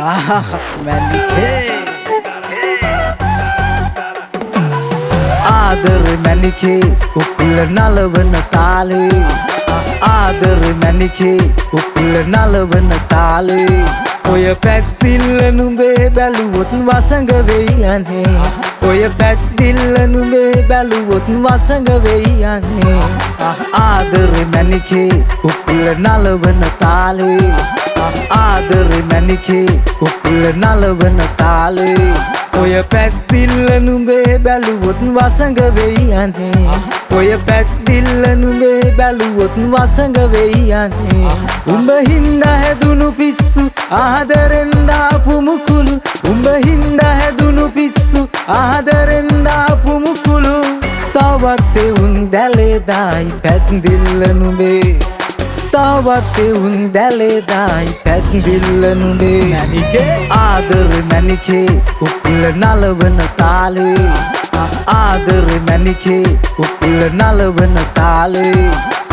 මැනිකේ ආදර මැනිකේ උකුල නලවන තාලේ ආදර මැනිකේ උකුල නලවන තාලේ ඔය පැත්තිල්ල නුඹේ බැලුවොත් වසඟ වෙයි යන්නේ ඔය පැත්තිල්ල නුඹේ බැලුවොත් වසඟ වෙයි යන්නේ ආදර මැනිකේ උකුල නලවන තාලේ ආදර මැනිකේ උකුල නලවන තාලේ ඔය පැත්තිල්ල නුඹේ බැලුවොත් වසඟ වෙයි යන්නේ ඔය පැත්තිල්ල නුඹේ බැලුවොත් වසඟ වෙයි යන්නේ උඹ හින්දා හැදුණු පිස්සු ආදරෙන් දාපු මුකුළු උඹ හින්දා හැදුණු පිස්සු ආදරෙන් දාපු මුකුළු තවත් උන් දැලේ දායි පැත්දිල්ල නුඹේ තවත් උන් දැලේ දායි පැත්දිල්ල නුඹේ මැනිකේ ආදර මැනිකේ උකුල නලවන තාලේ ආදර මැනිකේ උකුල නලවන තාලේ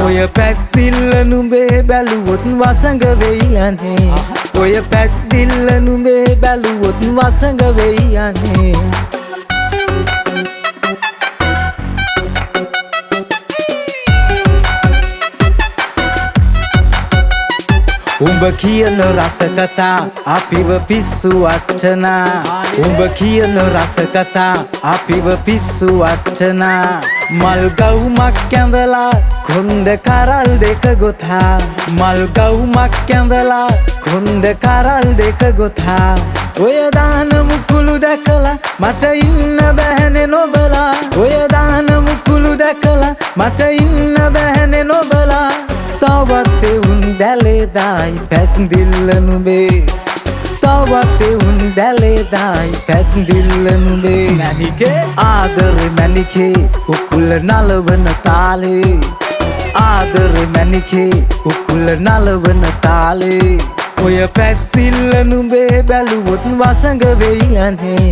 ඔය පැත්තිල්ල නුඹේ බැලුවොත් වසඟ වෙයි යන්නේ ඔය පැත්තිල්ල නුඹේ බැලුවොත් වසඟ වෙයි යන්නේ උඹ කියන රස කතා අපිව පිස්සු වට්ටනා උඹ කියන රස කතා අපිව පිස්සු වට්ටනා මල් ගවුමක් ඇඳලා කොන්ද කරල් දෙක ගොතා මල් ගවුමක් ඇඳලා කොන්ද කරල් දෙක ගොතා ඔය දාන මුකුළු දැකලා මට ඉන්න බැහැනේ නොබලා ඔය දාන මුකුළු දැකලා මට ඉන්න බැහැනේ නොබලා තවත් උන් දැලේ දායි පැත්දිල්ල නුඹේ තවත් උන් දැලේ දායි පැත්දිල්ල නුඹේ මැනිකේ ආදර මැනිකේ උකුල නලවන තාලේ ආදර මැනිකේ උකුල නලවන තාලේ ඔය පැත්දිල්ල නුඹේ බැලුවොත් වසඟ වෙයි යන්නේ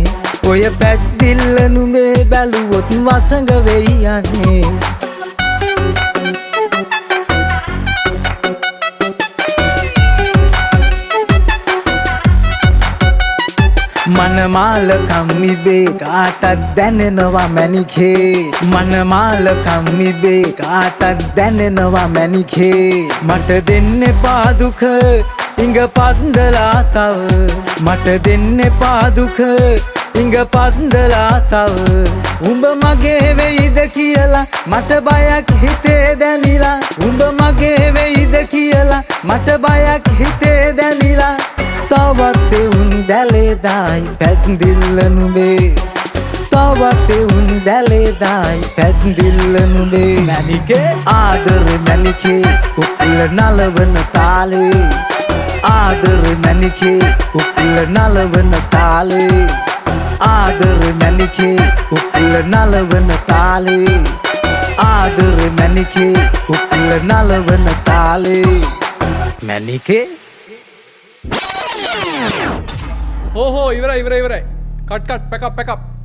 ඔය පැත්දිල්ල නුඹේ බැලුවොත් වසඟ වෙයි යන්නේ මනමාලකම් ඉබේ කාටත් දැනෙනවා මැනිකේ මනමාලකම් ඉබේ කාටත් දැනෙනවා මැනිකේ මට දෙන්න එපා දුක ඉඟ පන්දලා තව මට දෙන්න එපා දුක ඉඟ පන්දලා තව උඹ මගේ වෙයිද කියලා මට බයක් හිතේ දැනිලා උඹ මගේ වෙයිද කියලා මට බයක් හිතේ දැනිලා තවත් උන් දැලේ දායි පැත්දිල්ල නුඹේ තවත් උන් දැලේ දායි පැත්දිල්ල නුඹේ මැනිකේ ආදර මැනිකේ උකුල නලවන තාලේ ආදර මැනිකේ උකුල නලවන තාලේ ආදර මැනිකේ උකුල නලවන තාලේ ආදර මැනිකේ උකුල නලවන තාලේ මැනිකේ हो इवराई कट कट पैकअप पैकअप